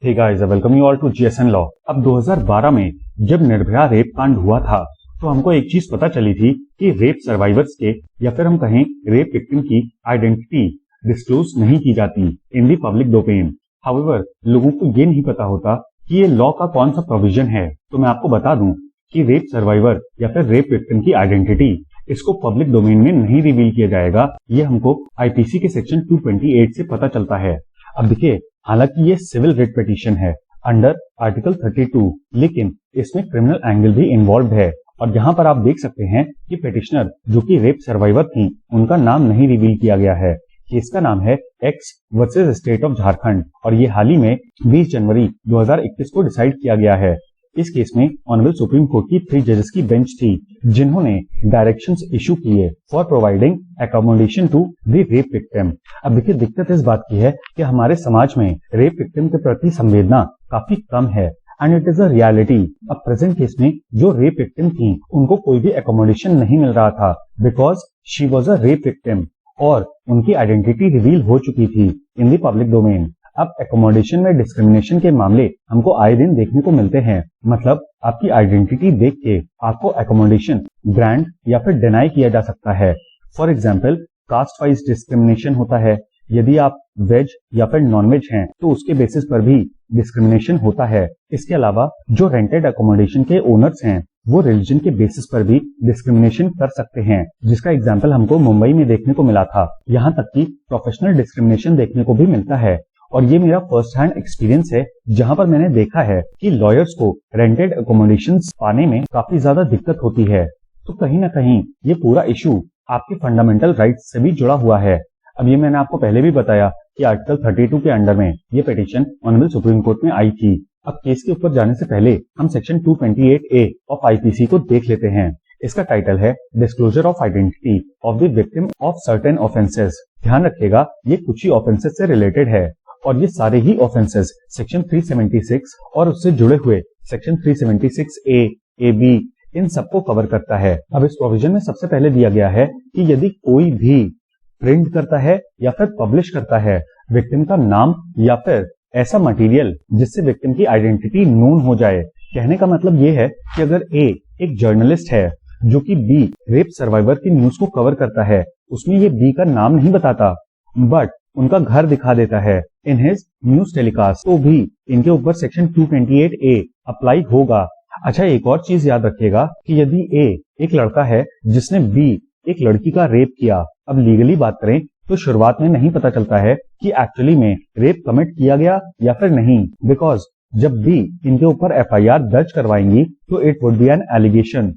Hey guys, welcome you all to GSN law. अब 2012 में जब निर्भया रेप कांड हुआ था तो हमको एक चीज पता चली थी कि रेप सर्वाइवर्स के या फिर हम कहें रेप विक्टिम की आइडेंटिटी डिस्क्लोज नहीं की जाती इन दी पब्लिक डोमेन। हाउएवर, लोगों को ये नहीं पता होता कि ये लॉ का कौन सा प्रोविजन है। तो मैं आपको बता दूं कि रेप सर्वाइवर या फिर रेप विक्टिम की आइडेंटिटी इसको पब्लिक डोमेन में नहीं रिवील किया जाएगा। ये हमको आईपीसी के सेक्शन 228 से पता चलता है। अब देखिए, हालांकि ये सिविल रिट पिटीशन है अंडर आर्टिकल 32, लेकिन इसमें क्रिमिनल एंगल भी इन्वॉल्व है। और यहाँ पर आप देख सकते हैं कि पिटिशनर जो कि रेप सर्वाइवर थी, उनका नाम नहीं रिवील किया गया है। केस का नाम है x versus state of Jharkhand और ये हाल ही में 20 जनवरी 2021 को डिसाइड किया गया है। इस केस में ऑनरेबल सुप्रीम कोर्ट की 3 जजेस की बेंच थी जिन्होंने डायरेक्शंस इशू किए for providing accommodation to the rape victim. अब देखिए, दिक्कत इस बात की है कि हमारे समाज में रेप विक्टिम के प्रति संवेदना काफी कम है and it is a reality. अब प्रेजेंट केस में जो रेप विक्टिम थी उनको कोई भी एकोमोडेशन नहीं मिल रहा था because she was a rape victim और उनकी आइडेंटिटी रिवील हो चुकी थी इन दी पब्लिक डोमेन। अब एकोमोडेशन में डिस्क्रिमिनेशन के मामले हमको आए दिन देखने को मिलते हैं। मतलब आपकी आइडेंटिटी देख के आपको एकोमोडेशन ग्रांट या फिर डिनाई किया जा सकता है। For example, caste wise discrimination होता है। यदि आप वेज या फिर नॉन वेज हैं तो उसके बेसिस पर भी डिस्क्रिमिनेशन होता है। इसके अलावा जो रेंटेड एकोमोडेशन के ओनर्स हैं वो रिलीजन के बेसिस पर भी डिस्क्रिमिनेशन कर सकते हैं, जिसका एग्जाम्पल हमको मुंबई में देखने को मिला था। यहाँ तक कि प्रोफेशनल डिस्क्रिमिनेशन देखने को भी मिलता है। और ये मेरा फर्स्ट हैंड एक्सपीरियंस है जहां पर मैंने देखा है कि लॉयर्स को रेंटेड एकोमोडेशंस पाने में काफी ज्यादा दिक्कत होती है। तो कहीं ना कहीं ये पूरा इशू आपके फंडामेंटल राइट्स से भी जुड़ा हुआ है। अब ये मैंने आपको पहले भी बताया कि आर्टिकल 32 के अंडर में ये पिटीशन ऑनरेबल सुप्रीम कोर्ट में आई थी। अब केस के ऊपर जाने से पहले हम सेक्शन 228A ऑफ आईपीसी को देख लेते हैं। इसका टाइटल है disclosure of identity of the victim of certain offences. ध्यान रखिएगा, ये कुछ ही ऑफेंसेस से रिलेटेड है और ये सारे ही ऑफेंसेस सेक्शन 376 और उससे जुड़े हुए सेक्शन 376A, AB इन सबको कवर करता है। अब इस प्रोविजन में सबसे पहले दिया गया है कि यदि कोई भी प्रिंट करता है या फिर पब्लिश करता है विक्टिम का नाम या फिर ऐसा मटेरियल जिससे विक्टिम की आइडेंटिटी नोन हो जाए। कहने का मतलब ये है कि अगर A एक जर्नलिस्ट है जो कि B रेप सर्वाइवर की न्यूज को कवर करता है, उसमें ये B का नाम नहीं बताता बट उनका घर दिखा देता है इन हिज न्यूज टेलीकास्ट, तो भी इनके ऊपर सेक्शन 228A अप्लाई होगा। अच्छा, एक और चीज याद रखिएगा कि यदि A एक लड़का है जिसने B एक लड़की का रेप किया, अब लीगली बात करें तो शुरुआत में नहीं पता चलता है कि एक्चुअली में रेप कमिट किया गया या फिर नहीं, बिकॉज जब B इनके ऊपर FIR दर्ज करवाएंगी तो it would be an allegation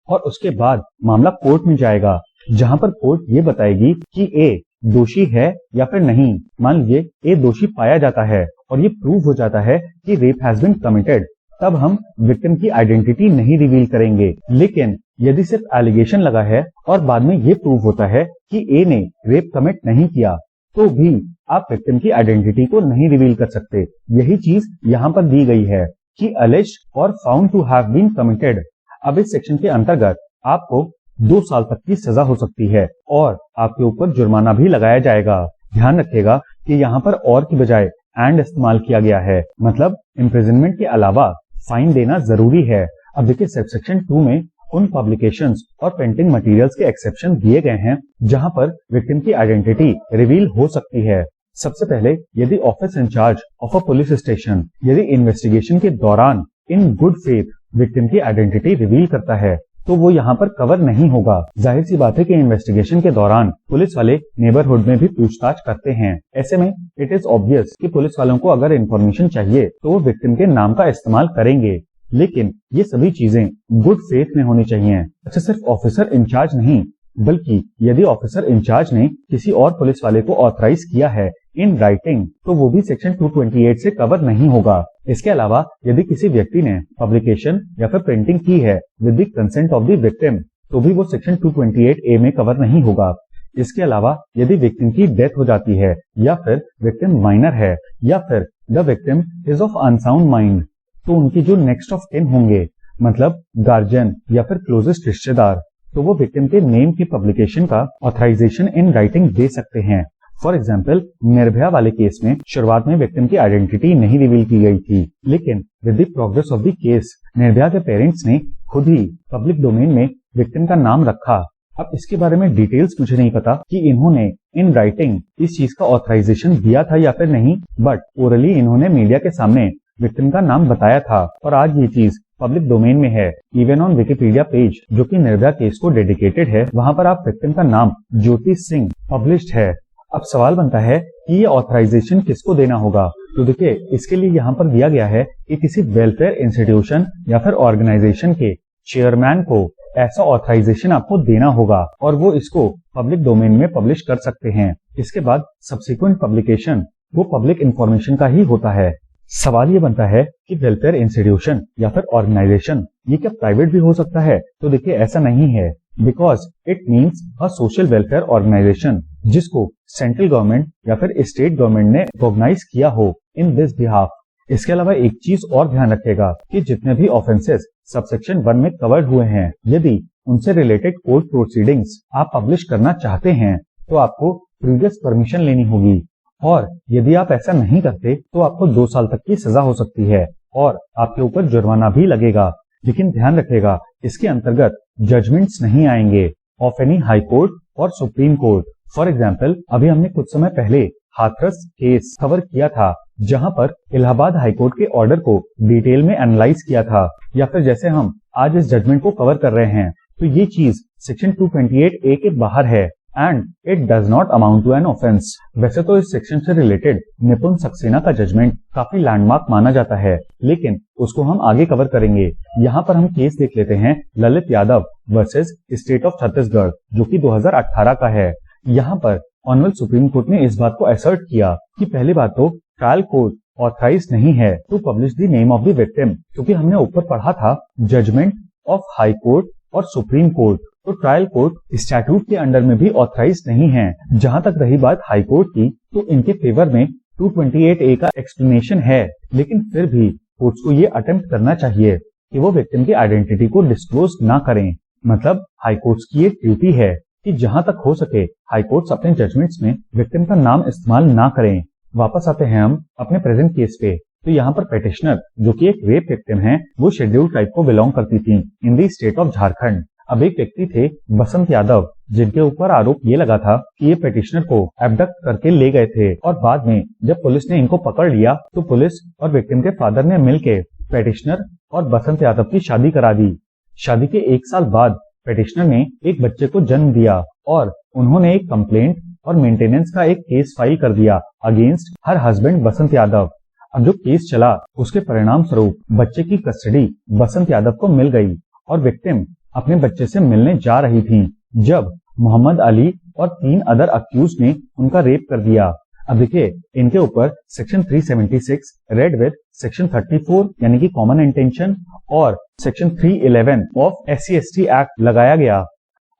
और उसके बाद मामला कोर्ट में जाएगा जहां पर कोर्ट ये बताएगी कि A दोषी है या फिर नहीं। मान लीजिए A दोषी पाया जाता है और ये प्रूव हो जाता है कि रेप हैज बीन कमिटेड, तब हम विक्टिम की आइडेंटिटी नहीं रिवील करेंगे। लेकिन यदि सिर्फ एलिगेशन लगा है और बाद में ये प्रूव होता है कि A ने रेप कमिट नहीं किया, तो भी आप विक्टिम की आइडेंटिटी को नहीं रिवील कर सकते। यही चीज यहाँ पर दी गई है कि अलेज्ड और found to have been committed. अब इस सेक्शन के अंतर्गत आपको 2 साल तक की सजा हो सकती है और आपके ऊपर जुर्माना भी लगाया जाएगा। ध्यान रखिएगा कि यहाँ पर और की बजाय एंड इस्तेमाल किया गया है, मतलब इम्प्रिजनमेंट के अलावा फाइन देना जरूरी है। अब देखिए, सेक्शन 2 में उन पब्लिकेशंस और प्रिंटिंग मटेरियल्स के एक्सेप्शन दिए गए हैं जहां पर विक्टिम की आइडेंटिटी रिवील हो सकती है। सबसे पहले, यदि office incharge of a police station यदि इन्वेस्टिगेशन के दौरान इन गुड फेथ विक्टिम की आइडेंटिटी रिवील करता है तो वो यहाँ पर कवर नहीं होगा। जाहिर सी बात है कि इन्वेस्टिगेशन के दौरान पुलिस वाले नेबरहुड में भी पूछताछ करते हैं। ऐसे में इट इज ऑब्वियस कि पुलिस वालों को अगर इन्फॉर्मेशन चाहिए तो वो विक्टिम के नाम का इस्तेमाल करेंगे, लेकिन ये सभी चीजें गुड फेथ में होनी चाहिए। अच्छा, सिर्फ ऑफिसर इंचार्ज नहीं, बल्कि यदि ऑफिसर इंचार्ज ने किसी और पुलिस वाले को ऑथराइज किया है इन राइटिंग तो वो भी सेक्शन 228 से कवर नहीं होगा। इसके अलावा यदि किसी व्यक्ति ने पब्लिकेशन या फिर प्रिंटिंग की है with the consent of the victim तो भी वो सेक्शन 228A में कवर नहीं होगा। इसके अलावा यदि विक्टिम की डेथ हो जाती है या फिर विक्टिम माइनर है या फिर the victim is of unsound mind, तो उनकी जो नेक्स्ट ऑफ किन होंगे, मतलब गार्जियन या फिर क्लोजेस्ट रिश्तेदार, तो वो विक्टिम के नेम की पब्लिकेशन का ऑथराइजेशन इन राइटिंग दे सकते हैं। फॉर एग्जाम्पल, निर्भया वाले केस में शुरुआत में विक्टिम की आइडेंटिटी नहीं रिवील की गई थी, लेकिन with the progress of the case Nirbhaya के पेरेंट्स ने खुद ही पब्लिक डोमेन में विक्टिम का नाम रखा। अब इसके बारे में डिटेल्स मुझे नहीं पता कि इन्होंने इन राइटिंग इस चीज का ऑथराइजेशन दिया था या फिर नहीं, बट ओरली इन्होंने मीडिया के सामने विक्टिम का नाम बताया था और आज ये चीज पब्लिक डोमेन में है। इवन ऑन विकिपीडिया पेज जो कि निर्भया केस को डेडिकेटेड है, वहां पर आप विक्टिम का नाम ज्योति सिंह पब्लिश्ड है। अब सवाल बनता है कि ये ऑथराइजेशन किसको देना होगा। तो देखिए, इसके लिए यहाँ पर दिया गया है कि किसी वेलफेयर इंस्टीट्यूशन या फिर ऑर्गेनाइजेशन के चेयरमैन को ऐसा ऑथराइजेशन आपको देना होगा और वो इसको पब्लिक डोमेन में पब्लिश कर सकते हैं। इसके बाद सब्सिक्वेंट पब्लिकेशन वो पब्लिक इंफॉर्मेशन का ही होता है। सवाल ये बनता है कि वेलफेयर इंस्टीट्यूशन या फिर ऑर्गेनाइजेशन ये क्या प्राइवेट भी हो सकता है? तो देखिए, ऐसा नहीं है, because it means a social welfare organisation जिसको सेंट्रल गवर्नमेंट या फिर स्टेट गवर्नमेंट ने रिकॉग्नाइज किया हो इन दिस बिहाफ। इसके अलावा एक चीज और ध्यान रखिएगा कि जितने भी ऑफेंसेस सबसेक्शन 1 में कवर्ड हुए हैं, यदि उनसे रिलेटेड कोर्ट प्रोसीडिंग्स आप पब्लिश करना चाहते हैं तो आपको प्रीवियस परमिशन लेनी होगी, और यदि आप ऐसा नहीं करते तो आपको 2 साल तक की सजा हो सकती है और आपके ऊपर जुर्माना भी लगेगा। लेकिन ध्यान रखिएगा, इसके अंतर्गत जजमेंट्स नहीं आएंगे ऑफ एनी हाई कोर्ट और सुप्रीम कोर्ट। फॉर एग्जाम्पल, अभी हमने कुछ समय पहले हाथरस केस कवर किया था जहां पर इलाहाबाद हाईकोर्ट के ऑर्डर को डिटेल में एनालाइज किया था, या फिर जैसे हम आज इस जजमेंट को कवर कर रहे हैं, तो ये चीज सेक्शन 228A के बाहर है and it does not amount to an offence. वैसे तो इस सेक्शन से रिलेटेड निपुण सक्सेना का जजमेंट काफी लैंडमार्क माना जाता है, लेकिन उसको हम आगे कवर करेंगे। यहाँ पर हम केस देख लेते हैं Lalit Yadav versus state of Chhattisgarh, जो कि 2018 का है। यहाँ पर ऑनरेबल सुप्रीम कोर्ट ने इस बात को असर्ट किया कि पहली बात तो ट्रायल कोर्ट ऑथराइज नहीं है to publish the name of the victim, क्योंकि हमने ऊपर पढ़ा था जजमेंट ऑफ हाई कोर्ट और सुप्रीम कोर्ट, तो ट्रायल कोर्ट स्टैट्यूट के अंडर में भी ऑथराइज नहीं है। जहां तक रही बात हाई कोर्ट की, तो इनके फेवर में 228A का एक्सप्लेनेशन है, लेकिन फिर भी कोर्ट्स को ये अटेम्प्ट करना चाहिए कि वो विक्टिम की आइडेंटिटी को डिस्क्लोज ना करें। मतलब हाई कोर्ट्स की ये ड्यूटी है कि जहां तक हो सके हाई कोर्ट्स अपने जजमेंट्स में विक्टिम का नाम इस्तेमाल ना करें। वापस आते हैं हम अपने प्रेजेंट केस पे। तो यहाँ पर पेटिशनर जो कि एक रेप विक्टिम है, वो शेड्यूल ट्राइब को बिलोंग करती थी इन दी स्टेट ऑफ झारखंड। अब एक व्यक्ति थे बसंत यादव, जिनके ऊपर आरोप ये लगा था कि ये पेटिशनर को एब्डक्ट करके ले गए थे, और बाद में जब पुलिस ने इनको पकड़ लिया तो पुलिस और विक्टिम के फादर ने मिलकर पेटिशनर और बसंत यादव की शादी करा दी। शादी के 1 साल बाद पेटिशनर ने एक बच्चे को जन्म दिया और उन्होंने एक कंप्लेंट और मेंटेनेंस का एक केस फाइल कर दिया अगेंस्ट हर हस्बैंड बसंत यादव। अब जो केस चला उसके परिणाम स्वरूप बच्चे की कस्टडी बसंत यादव को मिल गई और विक्टिम अपने बच्चे से मिलने जा रही थी जब मोहम्मद अली और 3 अदर अक्यूज ने उनका रेप कर दिया। अब देखिए, इनके ऊपर सेक्शन 376 रेड विद सेक्शन 34 यानी कि कॉमन इंटेंशन और सेक्शन 311 ऑफ SC/ST एक्ट लगाया गया।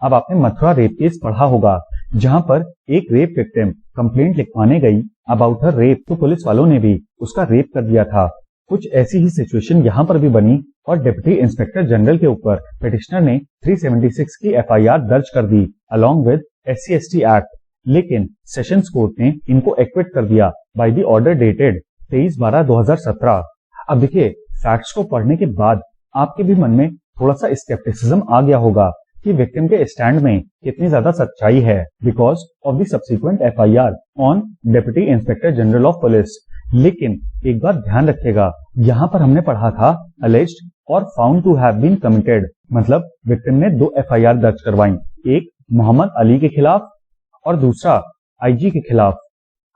अब आपने मथुरा रेप केस पढ़ा होगा, जहां पर एक रेप विक्टिम कंप्लेंट लिखवाने गई अबाउट हर रेप, तो पुलिस वालों ने भी उसका रेप कर दिया था। कुछ ऐसी ही सिचुएशन यहाँ पर भी बनी और डिप्टी इंस्पेक्टर जनरल के ऊपर पिटिशनर ने 376 की FIR दर्ज कर दी अलॉन्ग विद SC/ST एक्ट, लेकिन सेशंस कोर्ट ने इनको एक्विट कर दिया बाय द ऑर्डर डेटेड 23/12/2017। अब देखिए, फैक्ट्स को पढ़ने के बाद आपके भी मन में थोड़ा सा स्केप्टिसिज्म आ गया होगा कि विक्टिम के स्टैंड में कितनी ज्यादा सच्चाई है because of the subsequent FIR on deputy inspector general of police. लेकिन एक बात ध्यान रखिएगा, यहाँ पर हमने पढ़ा था अलेज्ड और found to have been committed, मतलब विक्टिम ने 2 FIR दर्ज करवाई, एक मोहम्मद अली के खिलाफ और दूसरा IG के खिलाफ।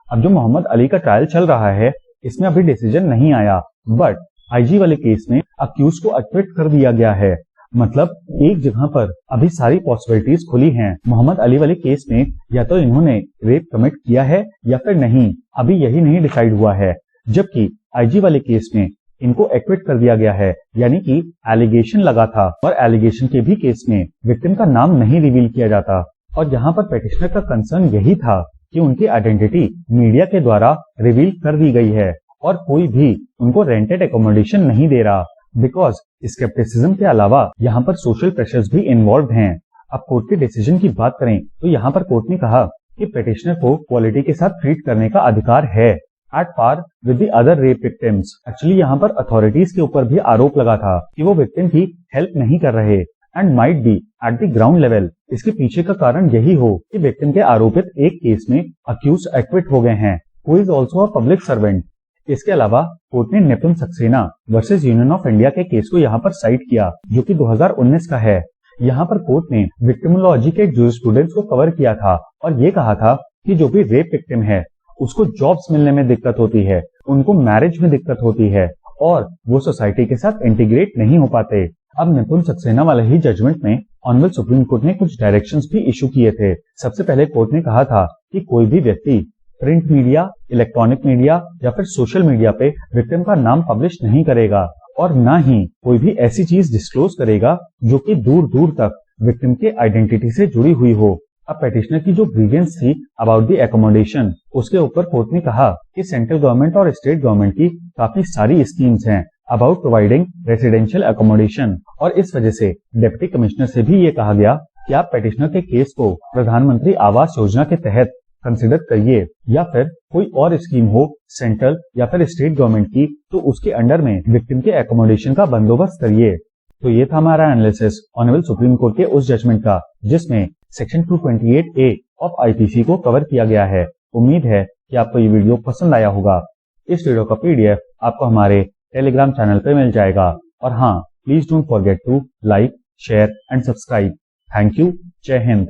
अब जो मोहम्मद अली का ट्रायल चल रहा है, इसमें अभी डिसीजन नहीं आया, बट IG वाले केस में अक्यूज को एक्विट कर दिया गया है। मतलब एक जगह पर अभी सारी पॉसिबिलिटीज खुली हैं। मोहम्मद अली वाले केस में या तो इन्होंने रेप कमिट किया है या फिर नहीं, अभी यही नहीं डिसाइड हुआ है। जबकि IG वाले केस में इनको एक्विट कर दिया गया है, यानी कि एलिगेशन लगा था और एलिगेशन के भी केस में विक्टिम का नाम नहीं रिवील किया जाता। और यहाँ पर पेटिशनर का कंसर्न यही था कि उनकी आइडेंटिटी मीडिया के द्वारा रिवील कर दी गई है और कोई भी उनको रेंटेड एकोमोडेशन नहीं दे रहा, बिकॉज स्केप्टिसिज्म के अलावा यहाँ पर सोशल प्रेशर्स भी इन्वॉल्व हैं। अब कोर्ट के डिसीजन की बात करें तो यहाँ पर कोर्ट ने कहा कि पिटिशनर को क्वालिटी के साथ ट्रीट करने का अधिकार है at par with the other rape victims. Actually यहाँ पर अथॉरिटीज के ऊपर भी आरोप लगा था कि वो विक्टिम की हेल्प नहीं कर रहे and might be at the ground level. इसके पीछे का कारण यही हो कि विक्टिम के आरोपित एक केस में अक्यूज एक्विट हो गए हैं, who is also a public servant. इसके अलावा कोर्ट ने निपुण Saxena versus union of India के केस को यहाँ पर साइट किया, जो कि 2019 का है। यहाँ पर कोर्ट ने विक्टिमोलॉजी के जूरिस्प्रूडेंस को कवर किया था और ये कहा था कि जो भी रेप विक्टिम है उसको जॉब्स मिलने में दिक्कत होती है, उनको मैरिज में दिक्कत होती है और वो सोसाइटी के साथ इंटीग्रेट नहीं हो पाते। अब निपुण सक्सेना वाले ही जजमेंट में ऑनरेबल सुप्रीम कोर्ट ने कुछ डायरेक्शंस भी इशू किए थे। सबसे पहले कोर्ट ने कहा था कि कोई भी व्यक्ति प्रिंट मीडिया, इलेक्ट्रॉनिक मीडिया या फिर सोशल मीडिया पे विक्टिम का नाम पब्लिश नहीं करेगा और ना ही कोई भी ऐसी चीज डिस्क्लोज करेगा जो कि दूर दूर तक विक्टिम के आइडेंटिटी से जुड़ी हुई हो। अब पेटिशनर की जो ग्रीवेंस थी अबाउट द एकोमोडेशन, उसके ऊपर कोर्ट ने कहा कि सेंट्रल गवर्नमेंट और स्टेट गवर्नमेंट की काफी सारी स्कीम्स हैं अबाउट प्रोवाइडिंग रेसिडेंशियल एकोमोडेशन और इस वजह से डिप्टी कमिश्नर से भी ये कहा गया कि आप पेटिशनर के केस को प्रधानमंत्री आवास योजना के तहत कंसिडर करिए या फिर कोई और स्कीम हो सेंट्रल या फिर स्टेट गवर्नमेंट की तो उसके अंडर में विक्टिम के एकोमोडेशन का बंदोबस्त करिए। तो ये था हमारा एनालिसिस ऑनरेबल सुप्रीम कोर्ट के उस जजमेंट का जिसमें सेक्शन 228A ऑफ आईपीसी को कवर किया गया है। उम्मीद है कि आपको ये वीडियो पसंद आया होगा। इस वीडियो का PDF आपको हमारे टेलीग्राम चैनल पे मिल जाएगा और हाँ, please don't forget to like, share and subscribe. Thank you. जय हिंद।